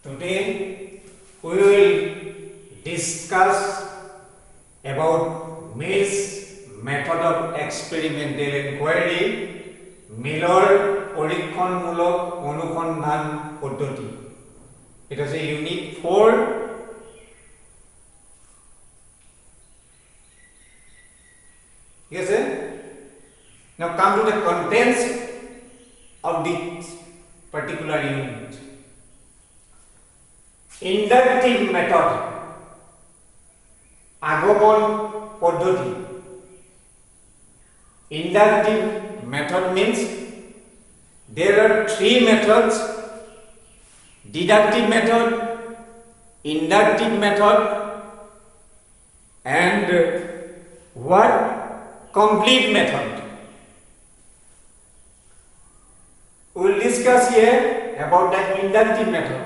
Today we will discuss about Mill's method of experimental inquiry, Miller পরীক্ষণমূলক অনুসন্ধান পদ্ধতি. It is a unit 4. Yes, sir? Now come to the contents of this particular unit. Inductive method, আগমন পদ্ধতি. Inductive method means there are three methods: deductive method, inductive method, and what? Complete method. We will discuss here about the inductive method,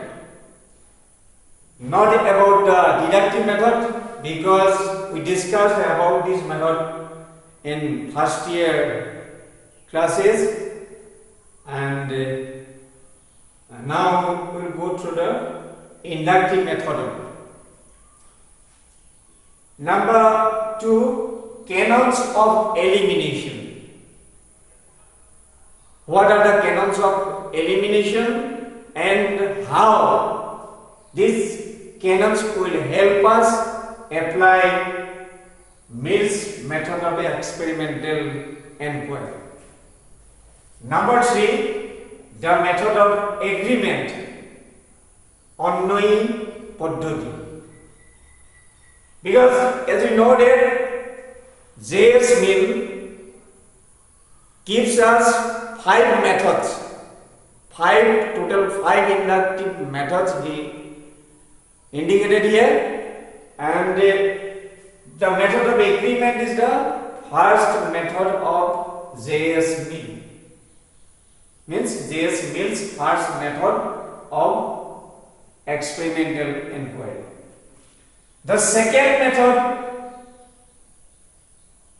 not about the deductive method, because we discussed about this method in first year classes, and now we will go through the inductive method. Number 2, canons of elimination. What are the canons of elimination and how these canons will help us apply Mill's method of experimental inquiry. Number 3, the method of agreement, অন্বয়ী পদ্ধতি. Because as you know that J.S. Mill gives us 5 methods, total 5 inductive methods he indicated here, and the method of agreement is the first method of J.S. Mill. Means J.S. Mill's first method of experimental inquiry. The second method,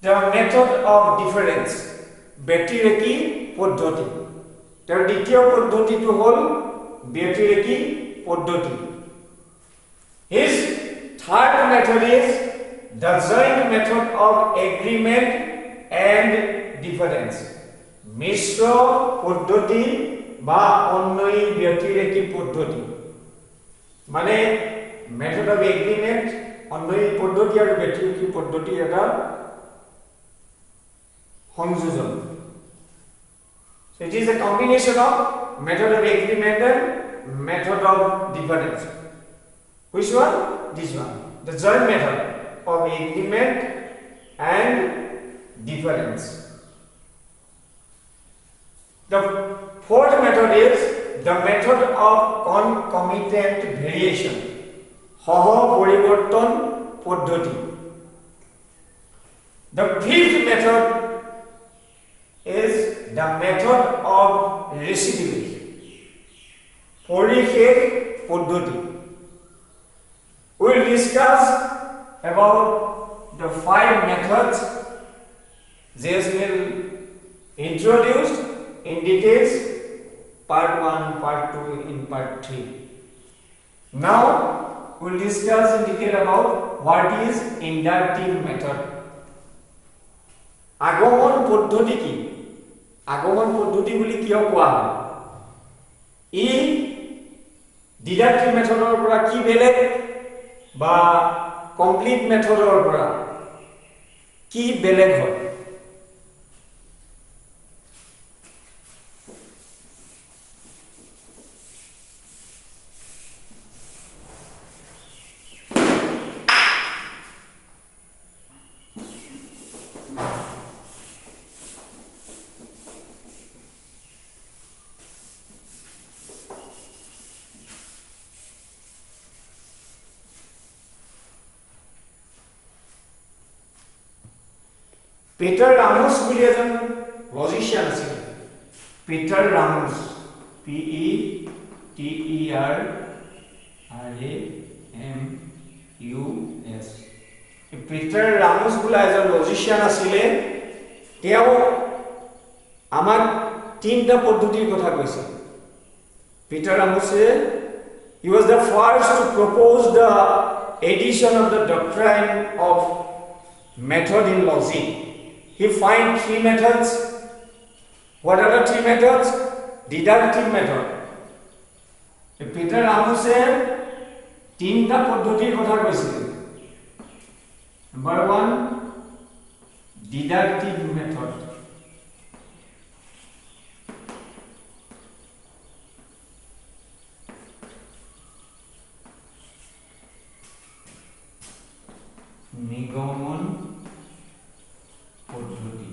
the method of difference, ব্যতিরেকী পদ্ধতি. তাৰ দ্বিতীয় পদ্ধতিটো হ'ল ব্যতিরেকী পদ্ধতি. His third method is the joint method of agreement and difference. মিশ্র পদ্ধতি বা অন্বয়ী ব্যতিরেকী পদ্ধতি, মানে মেথড অফ এগ্রিমেন্ট, অন্বয়ী পদ্ধতি আৰু ব্যতিরেকী পদ্ধতি এটা সংযোজন. So it is a combination of method of agreement and method of difference. Which one? This one, the joint method of agreement and difference. The fourth method is the method of concomitant variation, সহ পরিবর্তন পদ্ধতি. The fifth method is the method of recidivism, পরিশেষ পদ্ধতি. We will discuss about the 5 methods J.S. Mill introduced in details, part 1, part 2, in part 3. Now we will discuss in detail about what is inductive method. আগমন পদ্ধতি কি? আগমন পদ্ধতি বুলি কিয় কোৱা হয়? ই ডিডাক্টিভ মেথডৰ পৰা কি বেলেগ বা কমপ্লিট মেথডৰ পৰা কি বেলেগ হয়? পিটার রামোস বুলি এজন লজিচিয়ান আছিল. Peter Ramos, PETERRAMUS. Peter Ramos বোলা এজন লজিচিয়ান আছিলে. তেওঁ আমাক তিনটা পদ্ধতিৰ কথা কৈছে. পিটার রামোসে He was the first to propose the addition of the doctrine of method in logic. He find three methods. What are the three methods? Deductive method. Peter Ramuse তিনটা পদ্ধতির কথা কৈছিল। Number 1, deductive method. নিগমন পদ্ধতি।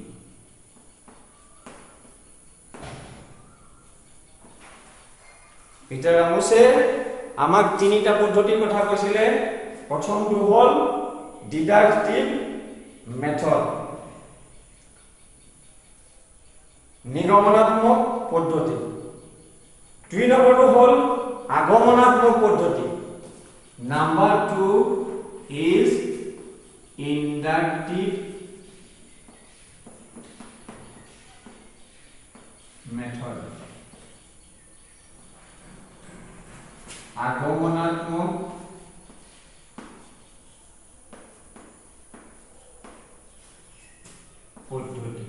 Peter রামুসে আমাক তিনিটা পদ্ধতিৰ কথা কৈছিলে। প্ৰথমটো হ'ল ডিডাক্টিভ মেথড, নিগমনাত্মক পদ্ধতি। 2 নম্বৰটো হ'ল আগমনাত্মক পদ্ধতি। Number 2 is inductive method. আগমনাত্মক পদ্ধতি।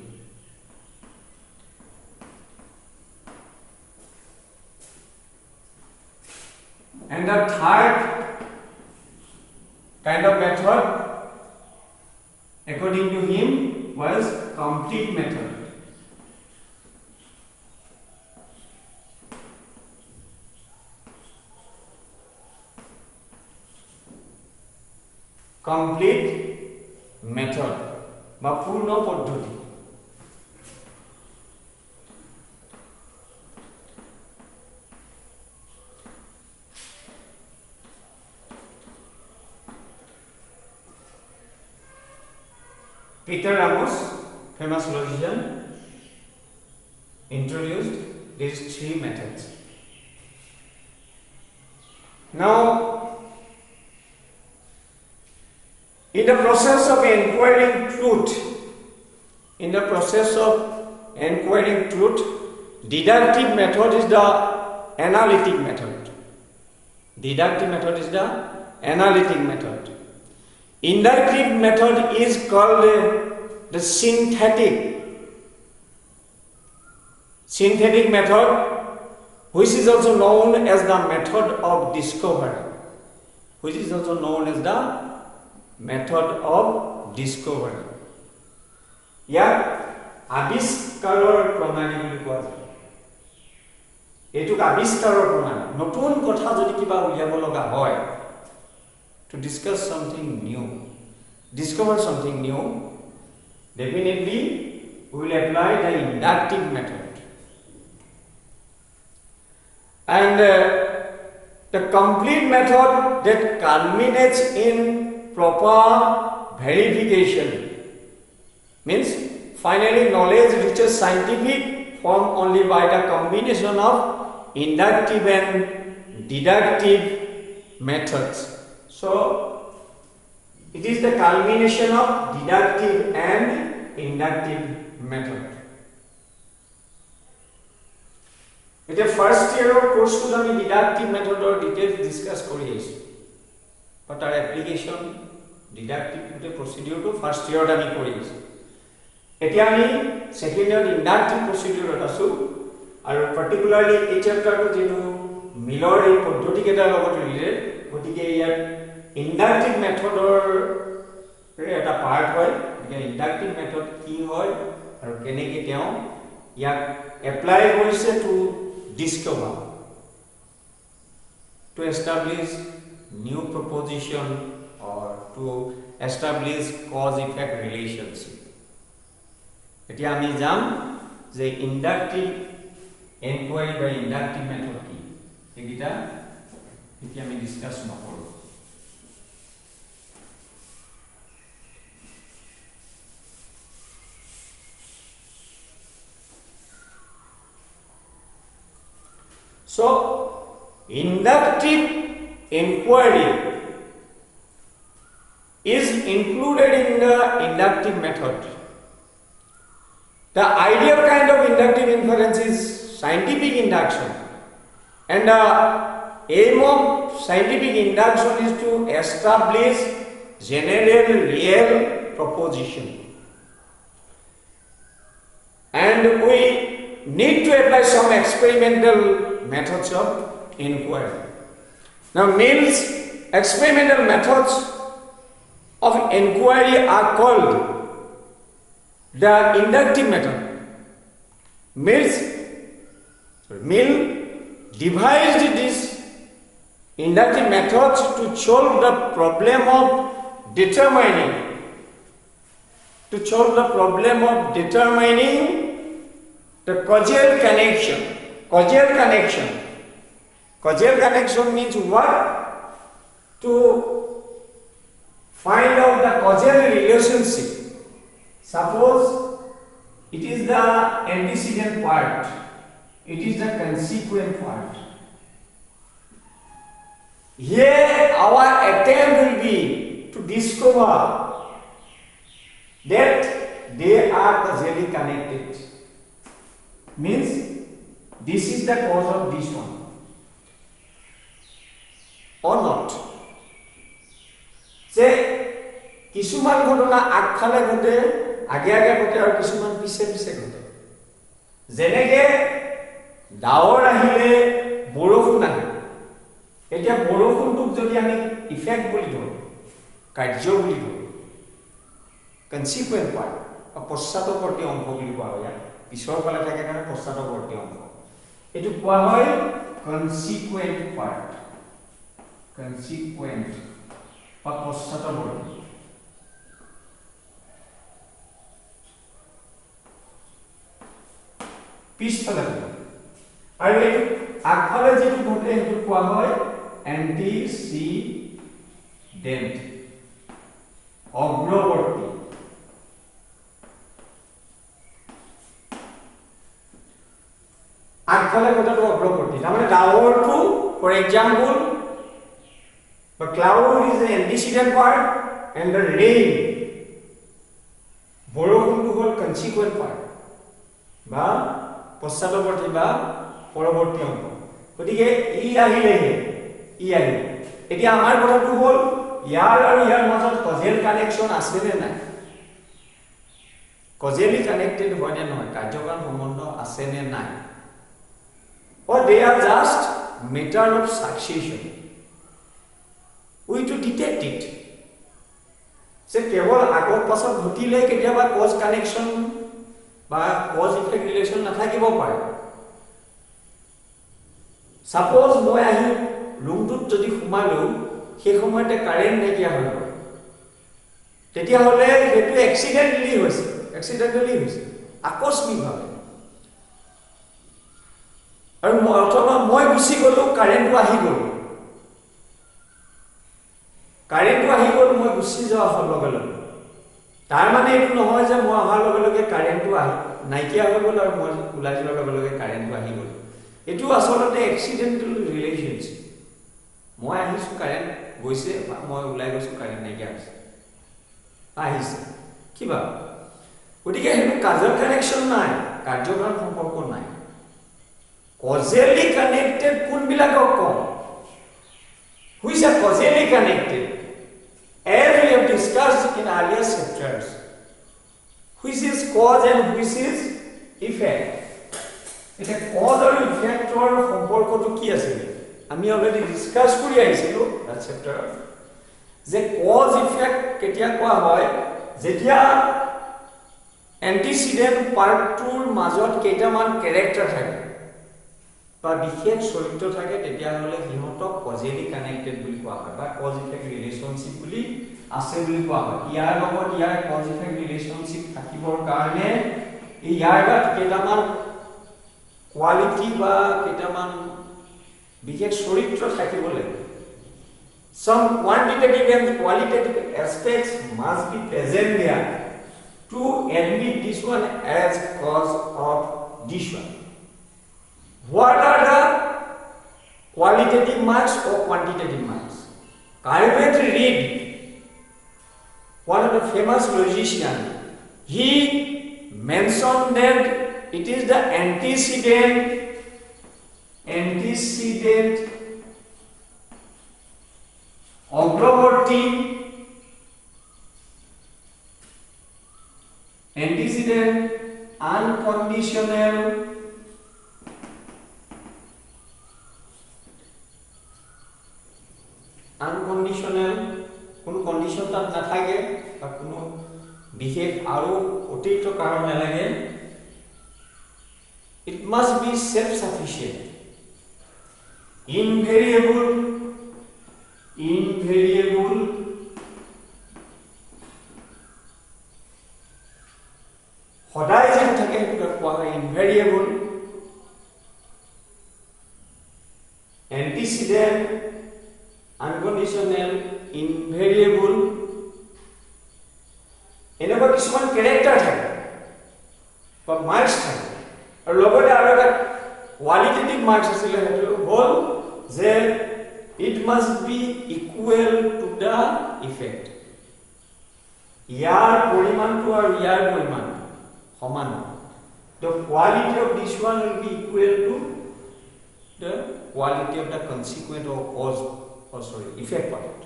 And the third kind of method, according to him, was complete method. Complete method বা পূর্ণ পদ্ধতি। Peter Ramos, famous logician, introduced these three methods. Now, in the process of inquiring truth, deductive method is the analytic method. Deductive method is the analytic method. Inductive method is called the synthetic method, which is also known as the method of discovery. ইয়াক আবিষ্কাৰৰ প্ৰণালী বুলি কোৱা যায়। এইটোক আবিষ্কাৰৰ প্ৰণালী। নতুন কথা যদি কিবা উলিয়াব লগা হয়, to discuss something new, discover something new, definitely we will apply the inductive method. And the complete method that culminates in proper verification means finally knowledge reaches scientific form only by the combination of inductive and deductive methods. So it is the culmination of deductive and inductive method. It is first year of course to the deductive method or details discuss kori aise, but our application deductive procedure to first year ami kori aise. Etia ami second year inductive procedure asu aru particularly ei chapter to jenu Miller ei poddhoti keta logot related, gotike iar inductive method or eta part hoy. Inductive method ki hoy aru keneke teo yak apply hoise to discover, to establish new proposition or to establish cause effect relationship. Etia ami jam je inductive inquiry by inductive method ki egita etia ami discuss nokoru. So, inductive inquiry is included in the inductive method. The ideal kind of inductive inference is scientific induction, and aim of scientific induction is to establish general real proposition, and we need to apply some experimental methods of inquiry. Now, Mill's experimental methods of inquiry are called the inductive method. Mill devised these inductive methods to solve the problem of determining the causal connection. Causal connection means what? To find out the causal relationship. Suppose it is the antecedent part, it is the consequent part. Here our attempt will be to discover that they are causally connected. Means this is the cause of this one or not. Say কিছুমান ঘটনা আগফালে ঘটে, আগে আগে ঘটে, আৰু কিছুমান পিছে পিছে ঘটে। যেনেকে ডাৱৰ আহিলে বৰষুণ আহে, এতিয়া বৰষুণটোক যদি আমি ইফেক্ট বুলি ধৰো, কাৰ্য বুলি ধৰো, কনসিকুৱেন্ট পাৰ্ট বা পশ্চাদৱৰ্তী অংশ বুলি কোৱা হয়। পিছৰ ফালে থাকে কাৰণে পশ্চাদৱৰ্তী অংশ, এইটো কোৱা হয় কনসিকুৱেন্ট পাৰ্ট, কনসিকুৱেন্ট বা পশ্চাদৱৰ্তী। পিছফালে আৰু এই আগফালে যেটো ঘটে সেইটো কোৱা হয় এন্টিসিডেন্ট, অগ্ৰৱৰ্তী। আগফালে ঘটাটো অগ্ৰৱৰ্তী, তাৰমানে ডাৱৰটো for example the cloud is the antecedent part and the rain বৰষুণটো হ'ল consequent part বা পশ্চাদৱৰ্তী বা পৰৱৰ্তী অংশ। গতিকে ই আহিলে, এতিয়া আমাৰ কথাটো হ'ল ইয়াৰ আৰু ইয়াৰ মাজত কজেল কানেকশ্যন আছে নে নাই, কজেলি কানেক্টেড হয় নে নহয়, কাৰ্যকাৰণ সম্বন্ধ আছে নে নাই, or they are just matter of succession. We to detect it. যে কেৱল আগত পাছত ঘটিলে কেতিয়াবা কজ কানেকশ্যন বা কজ ইফেক্ট ৰিলেশ্যন নাথাকিব পাৰে। সাপোজ মই আহি ৰুমটোত যদি সোমালো, সেই সময়তে কাৰেণ্ট নাইকিয়া হৈ গ'ল, তেতিয়াহ'লে সেইটো এক্সিডেণ্টেলি হৈছে, আকস্মিকভাৱে। আৰু অথবা মই গুচি গ'লো, কাৰেণ্টটো আহি গ'ল, মই গুচি যোৱাৰ লগে লগে, তাৰ মানে এইটো নহয় যে মই অহাৰ লগে লগে কাৰেণ্টটো নাইকিয়া হৈ গ'ল আৰু মই ওলাই যোৱাৰ লগে লগে কাৰেণ্টটো আহি গ'ল। এইটো আচলতে এক্সিডেণ্টেল ৰিলেশ্যনশ্বিপ। মই আহিছোঁ, কাৰেণ্ট গৈছে, মই ওলাই গৈছোঁ, কাৰেণ্ট নাইকিয়া হৈছে, আহিছে কিবা। গতিকে সেইটো কাজৰ কানেকশ্যন নাই, কাৰ্যকাৰণ সম্পৰ্ক নাই। কজেলি কানেক্টেড কোনবিলাকক কওঁ? Which are causally connected? As we have discussed in earlier chapters, which is cause and which is effect. এটা cause আৰু effectৰ সম্পৰ্কটো কি আছিল? আমি অলৰেডি ডিসকাস কৰি আহিছিলো that chapter, যে cause effect কেতিয়া কোৱা হয়? যেতিয়া antecedent পাৰ্টটোৰ মাজত কেইটামান ক্যাৰেক্টাৰ থাকে বা বিশেষ চৰিত্ৰ থাকে, তেতিয়াহ'লে সিহঁতক কজেলি কানেক্টেড বুলি কোৱা হয় বা কজ ইফেক্ট ৰিলেশ্যনশ্বিপ বুলি আছে বুলি কোৱা হয়। ইয়াৰ লগত ইয়াৰ কজ ইফেক্ট ৰিলেশ্যনশ্বিপ থাকিবৰ কাৰণে ইয়াৰ গাত কেইটামান কোৱালিটি বা কেইটামান বিশেষ চৰিত্ৰ থাকিব লাগে। Some quantitative and qualitative aspects must be present there to admit this one as cause of this one. What are the qualitative marks or quantitative marks? Calvert Reed, one of the famous logicians, he mentioned that it is the antecedent unconditional কোনো condition তাত নাথাকে বা কোনো বিশেষ আৰু অতিৰিক্ত কাৰণ নালাগে it must be self sufficient invariable সদায় যে থাকে সেইটো কোৱা হয় invariable antecedent unconditional invariable এনেকুৱা কিছুমান ক্যাৰেক্টাৰ থাকে বা মাৰ্কস থাকে আৰু লগতে আৰু এটা কোৱালিটেটিভ মাৰ্কস আছে সেইটো হ'ল যে it must be equal to the effect ইয়াৰ পৰিমাণটো আৰু ইয়াৰ পৰিমাণ সমান the quality of this one will be equal to the quality of the consequent or cause or sorry effect of it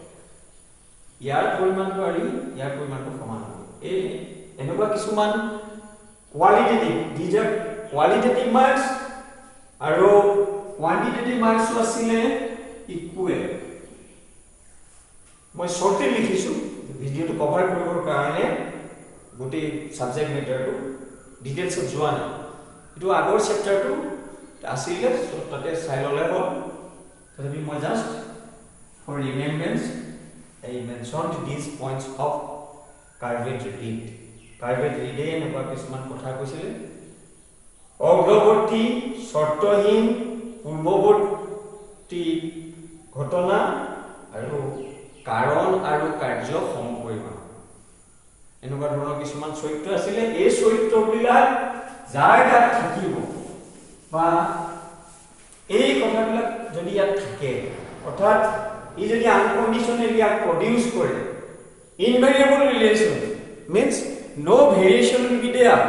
ইয়াৰ পৰিমাণটো আৰু ইয়াৰ পৰিমাণটো সমান হ'ব এই এনেকুৱা কিছুমান qualitative these are qualitative marks আৰু quantitative marks আছিলে equal মই শৰ্টলি লিখিছো ভিডিওটো কভাৰ কৰিবৰ কাৰণে গোটেই সাবজেক্ট মেটাৰটো ডিটেইলছত যোৱা নাই এটো আগৰ চেপ্টাৰটো আছিলে তাতে চাই ললে হ'ল তথাপি মই just for remembrance I mentioned these points of curved reed এনেকুৱা কিছুমান কথা কৈছিলে অগ্ৰৱৰ্তী শৰ্তহীন পূৰ্বৱৰ্তী ঘটনা আৰু কাৰণ আৰু কাৰ্য সমপৰিমাণ এনেকুৱা ধৰণৰ কিছুমান চৰিত্ৰ আছিলে এই চৰিত্ৰবিলাক যাৰ গাত থাকিব বা এই কথাবিলাক যদি ইয়াত থাকে অৰ্থাৎ ই যদি আনকন্ডিশনালি ইয়াক প্ৰডিউস কৰে invariable relation means no variation will be there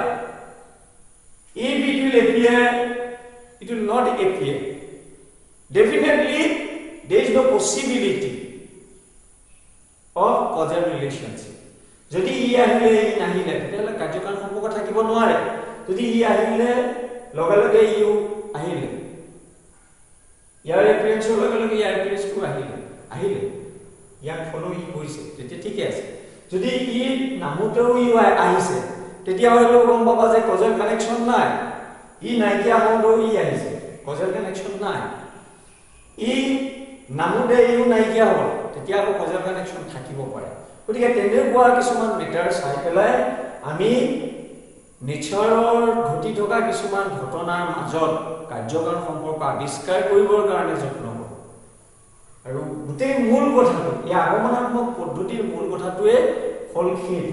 if it will appear it will not appear definitely there is no possibility of causal relationship যদি ই আহিলে ই নাহিলে তেতিয়াহ'লে কাৰ্যকাৰণ সম্পৰ্ক থাকিব নোৱাৰে যদি ই আহিলে লগে লগে ইও আহিলে ইয়াৰ এপিয়াৰেন্সৰ লগে লগে ইয়াৰ এপিয়াৰেন্সটো আহিলে ইয়াক ফলো ই কৰিছে তেতিয়া ঠিকে আছে যদি ই নামতেও ই আহিছে তেতিয়া হয়তো গম পাবা যে কজল কানেকশন নাই ই নাইকিয়া হলেও ই আহিছে কজল কানেকশন নাই ই নামতে ইও নাইকিয়া হ'ল তেতিয়া আকৌ কজল কানেকশন থাকিব পাৰে গতিকে তেনেকুৱা কিছুমান মেটাৰ চাই পেলাই আমি নেচাৰৰ ঘটি থকা কিছুমান ঘটনাৰ মাজত কাৰ্যকাৰণ সম্পৰ্ক আৱিষ্কাৰ কৰিবৰ কাৰণে যত্ন কৰোঁ আৰু গোটেই মূল কথাটো এই আগমনাত্মক পদ্ধতিৰ মূল কথাটোৱে ফলখিন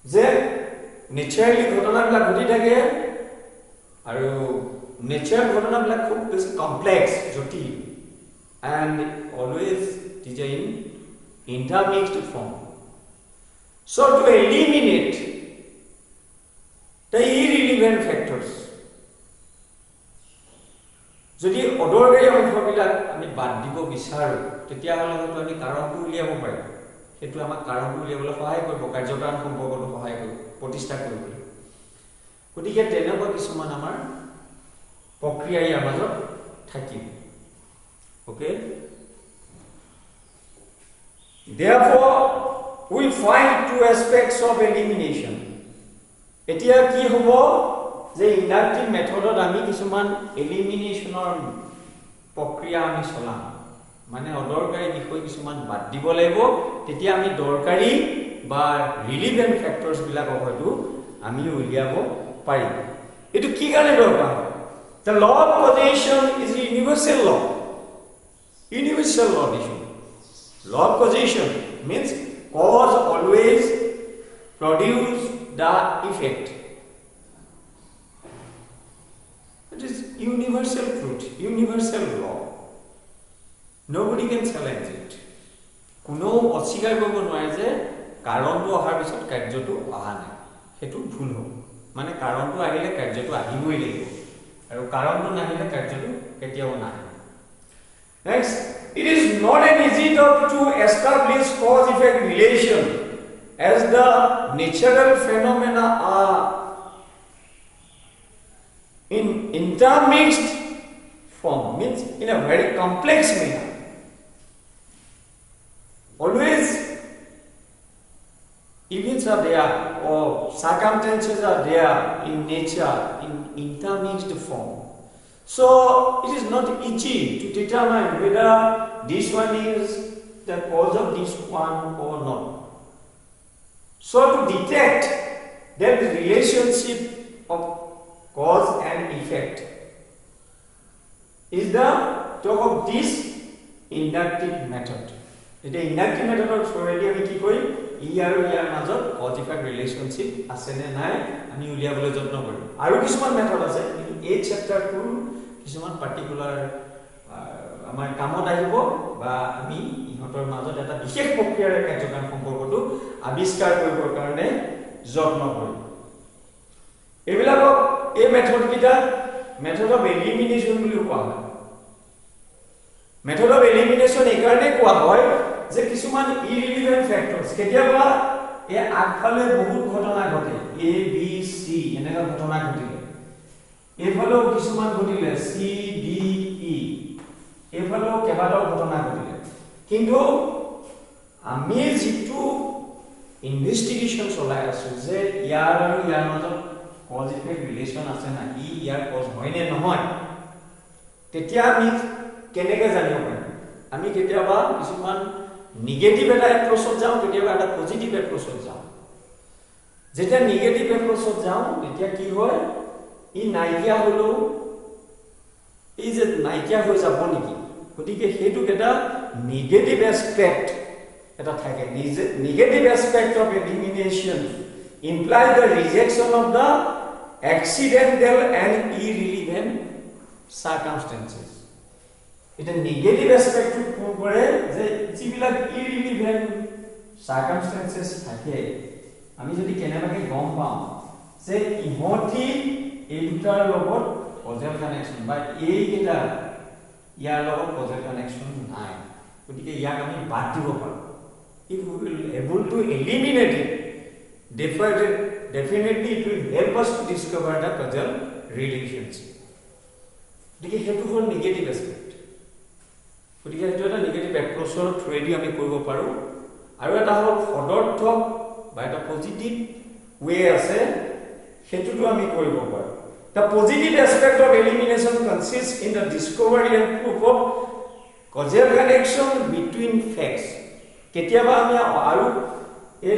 যে নেচাৰেলি ঘটনাবিলাক ঘটি থাকে আৰু নেচাৰ ঘটনাবিলাক খুব বেছি কমপ্লেক্স জটিল and always is in intermixed form so to eliminate the irrelevant factors যদি অদৰকাৰী অংশবিলাক আমি বাদ দিব বিচাৰো তেতিয়া হলে হয়তো আমি কাৰণটো উলিয়াব পাৰিম সেইটো আমাক কাৰণটো উলিয়াবলৈ সহায় কৰিব কাৰ্যকাৰণ সম্পৰ্কটো সহায় কৰিব প্ৰতিষ্ঠা কৰিবলৈ গতিকে তেনেকুৱা কিছুমান আমাৰ প্ৰক্ৰিয়া ইয়াৰ মাজত থাকিব okay therefore we find two aspects of elimination etia ki hobo যে ইন্ডাকটিভ মেথডত আমি কিছুমান এলিমিনেশনৰ প্ৰক্ৰিয়া আমি চলাম মানে অদৰকাৰী বিষয় কিছুমান বাদ দিব লাগিব তেতিয়া আমি দৰকাৰী বা ৰিলেভেন্ট ফ্যাক্টৰস বিলাক হয়তো আমি উলিয়াব পাৰিম এটো কি কাৰণে দৰকাৰ the law of causation is a universal law law of causation means cause always produce the effect it is universal truth universal law nobody can challenge it কোনো অস্বীকাৰ কৰিব নোৱাৰে যে কাৰণটো অহাৰ পিছত কাৰ্যটো অহা নাই হেতু ভুল হ'ব মানে কাৰণটো আহিলে কাৰ্যটো আহিবই লাগিব আৰু কাৰণটো নাহিলে কাৰ্যটো কেতিয়াও নাহে next it is not an easy job to establish cause effect relation as the natural phenomena are in intermixed form, means in a very complex manner. Always events are there or circumstances are there in nature in intermixed form. So it is not easy to determine whether this one is the cause of this one or not. So to detect that relationship of cause and effect is the talk of this inductive method. The inductive method of already we ki koi ইয়াৰ মাজত cause effect relationship আছে নে নাই আমি উলিয়াবলৈ যত্ন কৰিম আৰু কিছুমান মেথড আছে এই চেপ্টাৰটো কিছুমান পাৰ্টিকুলাৰ আমাৰ কামত আহিব বা আমি ইহঁতৰ মাজত এটা বিশেষ প্ৰক্ৰিয়াৰে কাৰ্যকাৰণ সম্পৰ্কটো আৱিষ্কাৰ কৰিবৰ কাৰণে যত্ন কৰিম এইবিলাকক এই মেথড কিটা মেথড অফ এলিমিনেশন বুলি কোৱা হয় মেথড অফ এলিমিনেশন এই কাৰণে কোৱা হয় যে কিছুমান ইৰিলিভেন্ট ফ্যাক্টৰস কেতিয়াবা এই আগফালে বহুত ঘটনা ঘটে এ বি সি এনেকা ঘটনা ঘটিলে এফালেও কিছুমান ঘটিলে সি ডি ই এফালেও কেইবাটাও ঘটনা ঘটিলে কিন্তু আমি যেটো ইনভেস্টিগেশন চলাই আছো যে ইয়াৰ আৰু ইয়াৰ মাজত কজ ইফেক্ট ৰিলেচন আছে না ই ইয়াৰ কজ হয় নে নহয় তেতিয়া আমি কেনেকৈ জানিব পাৰিম আমি কেতিয়াবা কিছুমান নেগেটিভ এটা এপ্ৰোচত যাও কেতিয়াবা এটা পজিটিভ এপ্ৰোচত যাও যেতিয়া নেগেটিভ এপ্ৰোচত যাও তেতিয়া কি হয় ই নাইকিয়া হলো ই যে নাইকিয়া হৈ যাব নেকি গতিকে হেতু এটা নেগেটিভ এসপেক্ট এটা থাকে negative aspect of elimination implies the rejection of the accidental and irrelevant circumstances it a negative aspect to compare যে যিবিলাক irrelevant circumstances থাকে আমি যদি কেনেবাকে গম পাম যে ইহতি এই দুটাৰ লগত কজেল কানেকশন বা এই কেটা ইয়াৰ লগত কজেল কানেকশন নাই গতিকে ইয়াক আমি বাদ দিব পাৰো if we will able to eliminate it definitely it will help us to discover the causal relationship গতিকে হেতু হল নেগেটিভ এসপেক্ট গতিকে হেতু এটা নেগেটিভ এপ্ৰোচৰ থ্ৰুদি আমি কৰিব পাৰো আৰু এটা হল পদাৰ্থক বা এটা পজিটিভ ওয়ে আছে হেতুটো আমি কৰিব পাৰো the positive aspect of elimination consists in the discovery and proof of causal connection between facts কেতিয়াবা আমি আৰু এই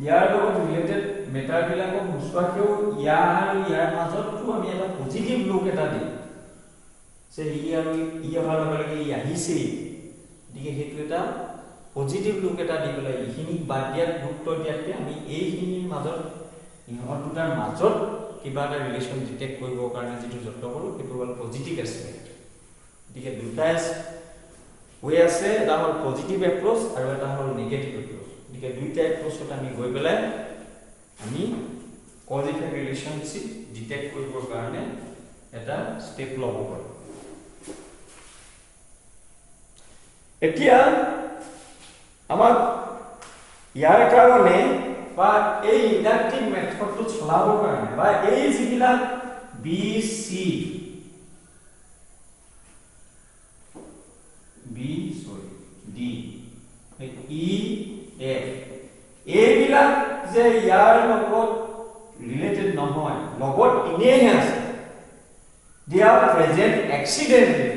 ইয়াৰ লগত ৰিলেটেড মেটাৰ বিলাকক মুছৱাকেও ইয়াৰ মাজতটো আমি এটা পজিটিভ লুক এটা দিম যে ইয়াৰ লগে ই আহিছে দিকে হেতু এটা পজিটিভ লুক এটা দি পেলাই ইখিনিক বাদ দিয়াত গুৰুত্ব দিয়াতকে আমি এইখিনিৰ মাজত ইহঁত দুটাৰ মাজত কিবা এটা ৰিলেচন ডিটেক্ট কৰিবৰ কাৰণে যেটো যত্ন কৰো সেইটো হ'ল পজিটিভ এসপেক্ট দিকে দুটা ওয়ে আছে এটা হ'ল পজিটিভ এপ্ৰোচ আৰু এটা হ'ল নেগেটিভ এপ্ৰোচ দিকে দুইটা এপ্ৰোচত আমি গৈ পেলাই আমি কজ ইফেক্ট ৰিলেশনশিপ ডিটেক্ট কৰিবৰ কাৰণে এটা স্টেপ ল'ব পাৰো এতিয়া আমাক ইয়াৰ কাৰণে বা এই ইন্ডাকটিভ মেথডটো চলাবৰ কাৰণে বা এই যিবিলাক বি সি ডি ই এফ এইবিলাক যে ইয়াৰ লগত ৰিলেটেড নহয় লগত ইনেই আছে they are present accidentally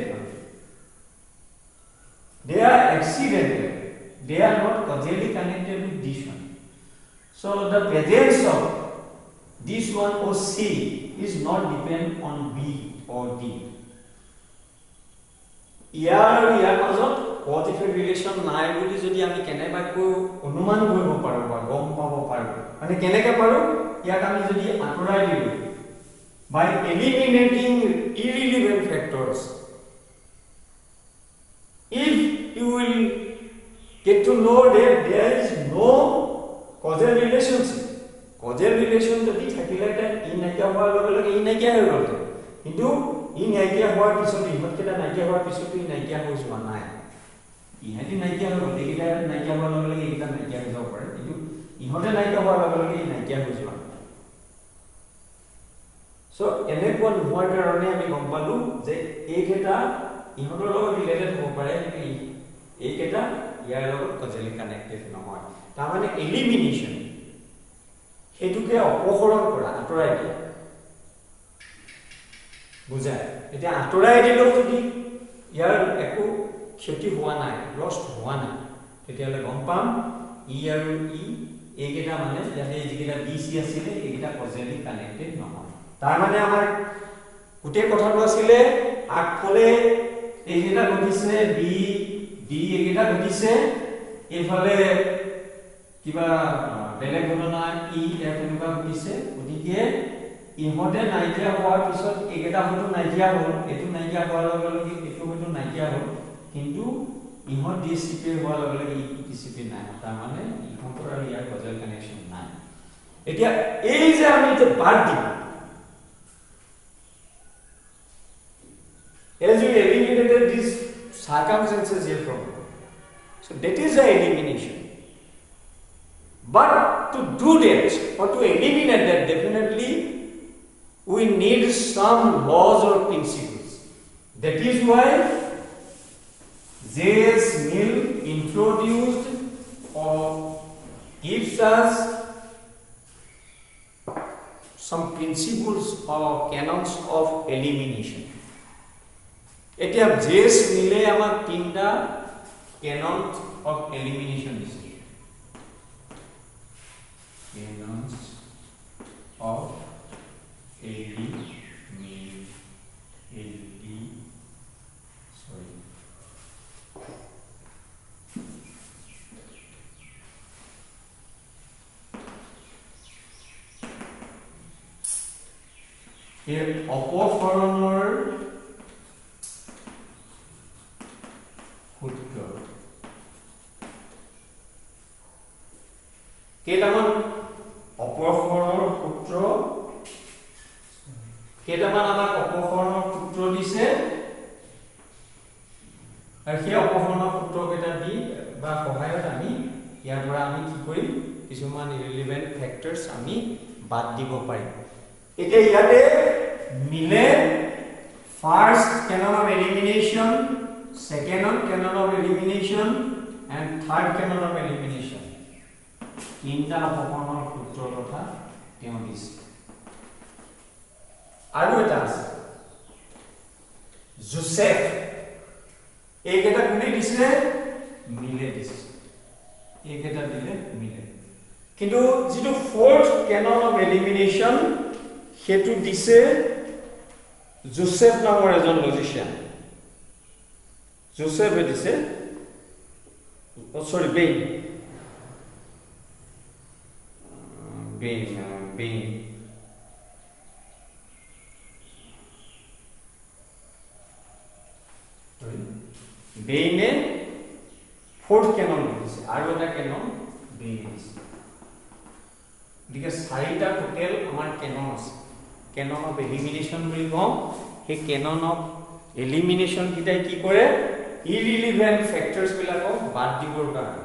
they are not causally connected with this one so the presence of this one or C is not depend on B or D ইয়াৰ মাজত cause effect relation নাই বুলি যদি আমি কেনেবাকৈ অনুমান কৰিব পাৰো বা গম পাব পাৰো মানে কেনেকৈ পাৰো ইয়াক আমি যদি আঁতৰাই দিলো by eliminating irrelevant factors if you will get to know that there is no causal relationship যদি থাকিলে ই নাইকিয়া হোৱাৰ লগে লগে ই নাইকিয়া হৈ গ'ল কিন্তু ই নাইকিয়া হোৱাৰ পিছত ইহঁতকেইটা নাইকিয়া হোৱাৰ পিছত ই নাইকিয়া হৈ যোৱা নাই ইহঁতি নাইকিয়া হৈ গ'ল এইকেইটা নাইকিয়া হোৱাৰ লগে লগে এইকেইটা নাইকিয়া হৈ যাব পাৰে কিন্তু ইহঁতে নাইকিয়া হোৱাৰ লগে লগে ই নাইকিয়া হৈ যোৱা সো এনেকুৱা নোহোৱাৰ কাৰণে আমি গম পালো যে এইকেইটা ইহঁতৰ লগত ৰিলেটেড হ'ব পাৰে কিন্তু এইকেইটা ইয়াৰ লগত কজেলি কানেক্টেড নহয় তাৰমানে এলিমিনেশ্যন হেতুকে অপহৰণ কৰা আঁতৰাই দিয়া বুজায় এতিয়া আঁতৰাই দিলেও যদি ইয়াৰ একো ক্ষতি হোৱা নাই লষ্ট হোৱা নাই তেতিয়াহ'লে গম পাম ই আৰু ই এইকেইটা মানে ইয়াতে যিকেইটা বি চি আছিলে এইকেইটা কজেলি কানেক্টেড নহয় তাৰমানে আমাৰ গোটেই কথাটো আছিলে আগফালে এইকেইটা ঘটিছে বি ডি এইকেইটা ঘটিছে এইফালে কিবা বেলেগ ঘটনা ই এফ এনেকুৱা ঘটিছে গতিকে ইহঁতে নাইকিয়া হোৱাৰ পিছত এইকেইটা হয়তো নাইকিয়া হ'ল এইটো নাইকিয়া হোৱাৰ লগে লগে এইটো হয়তো নাইকিয়া হ'ল কিন্তু ইহঁত ডিচিপি হোৱাৰ লগে লগে ইটো ডিচিপি নাই তাৰমানে ইহঁতৰ আৰু ইয়াৰ কজেল কানেকশ্যন নাই এতিয়া এই যে আমি যে বাদ দিম as you eliminated these circumstances here from so that is the elimination but to do that or to eliminate that definitely we need some laws or principles that is why J.S. Mill introduced or gives us some principles or canons of elimination এতিয়া J.S. Mill আমাক তিনটা canons of elimination দিছে canons of অপহৰণৰ সূত্ৰ কেইটামান অপহৰণৰ সূত্ৰ কেইটামান আমাক অপহৰণৰ সূত্ৰ দিছে আৰু সেই অপহৰণৰ সূত্ৰ কেইটা দি বা সহায়ত আমি ইয়াৰ পৰা আমি কি কৰিম কিছুমান ইৰেলেভেন্ট ফ্যাক্টৰস আমি বাদ দিব পাৰিম এতিয়া ইয়াতে মিলে first canon of elimination second canon of elimination and third canon of elimination তিনটা অপহৰণৰ সূত্ৰৰ কথা তেওঁ দিছে আৰু এটা আছে জোসেফ এইকেইটা কোনে দিছে মিলে দিছে এইকেইটা দিলে মিলে কিন্তু যেটো fourth canon of elimination হেতু দিছে জোসেফ নামৰ এজন লজিচিয়ান জোসেফ দিছে বেইন বেইনে fourth canon দিছে আৰু এটা canon বেইন দিছে because চাৰিটা টোটাল আমাৰ canon আছে canon of elimination বুলি কম সেই canon of elimination কিটাই কি কৰে irrelevant factors বিলাকক বাদ দিবৰ কাৰণে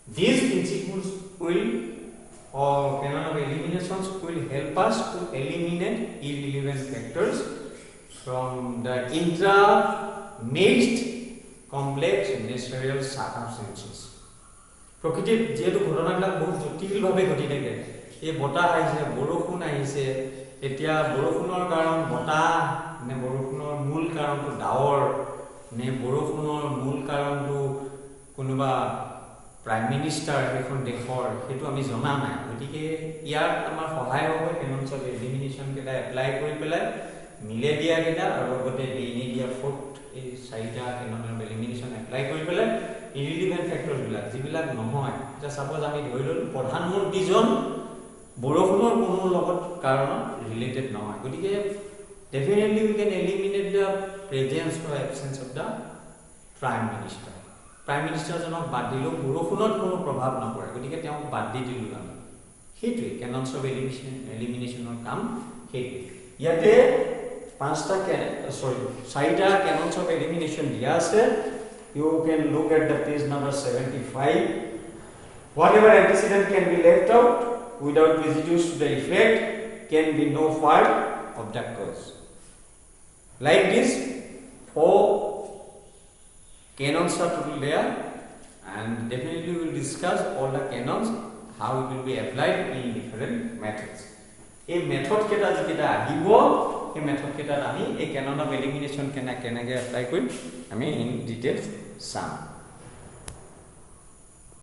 these principles will or canon of eliminations will help us to eliminate irrelevant factors from the intra-mixed complex natural circumstances প্ৰকৃতিৰ যেটো ঘটনাবিলাক বহুত জটিলভাৱে ঘটি থাকে এই বতাহ আহিছে বৰষুণ আহিছে এতিয়া বৰষুণৰ কাৰণ বতাহ নে বৰষুণৰ মূল কাৰণটো ডাৱৰ নে বৰষুণৰ মূল কাৰণটো কোনোবা প্ৰাইম মিনিষ্টাৰ এখন দেশৰ হেতু আমি জনা নাই গতিকে ইয়াত আমাৰ সহায় হ'ব canons of elimination কেটা এপ্লাই কৰি পেলাই মিলে দিয়া কেটা আৰু লগতে বেইনে দিয়া ফোৰ্থ এই চাৰিটা canon of elimination এপ্লাই কৰি পেলাই irrelevant factors বিলাক যিবিলাক নহয় যে সাপোজ আমি ধৰি ললো প্ৰধানমন্ত্ৰীজন বৰষুণৰ কোনো লগত কাৰণ ৰিলেটেড নহয় গতিকে definitely we can eliminate the presence or absence of the prime minister জনক বাদ দিলো বৰষুণত কোনো প্ৰভাৱ নপৰে গতিকে তেওঁ বাদ দি দিলো আমি হেতুৱে canons of eliminationৰ কাম হেতু ইয়াতে চাৰিটা canons of elimination দিয়া আছে you can look at the page number 75 whatever antecedent can be left out without residues to the effect can be no part of the course. Like this, 4 canons are total there, and definitely we will discuss all the canons, how it will be applied in different methods. A method keta jikita ahibo, a method keta ami a canon of elimination can apply koi, I mean in details some.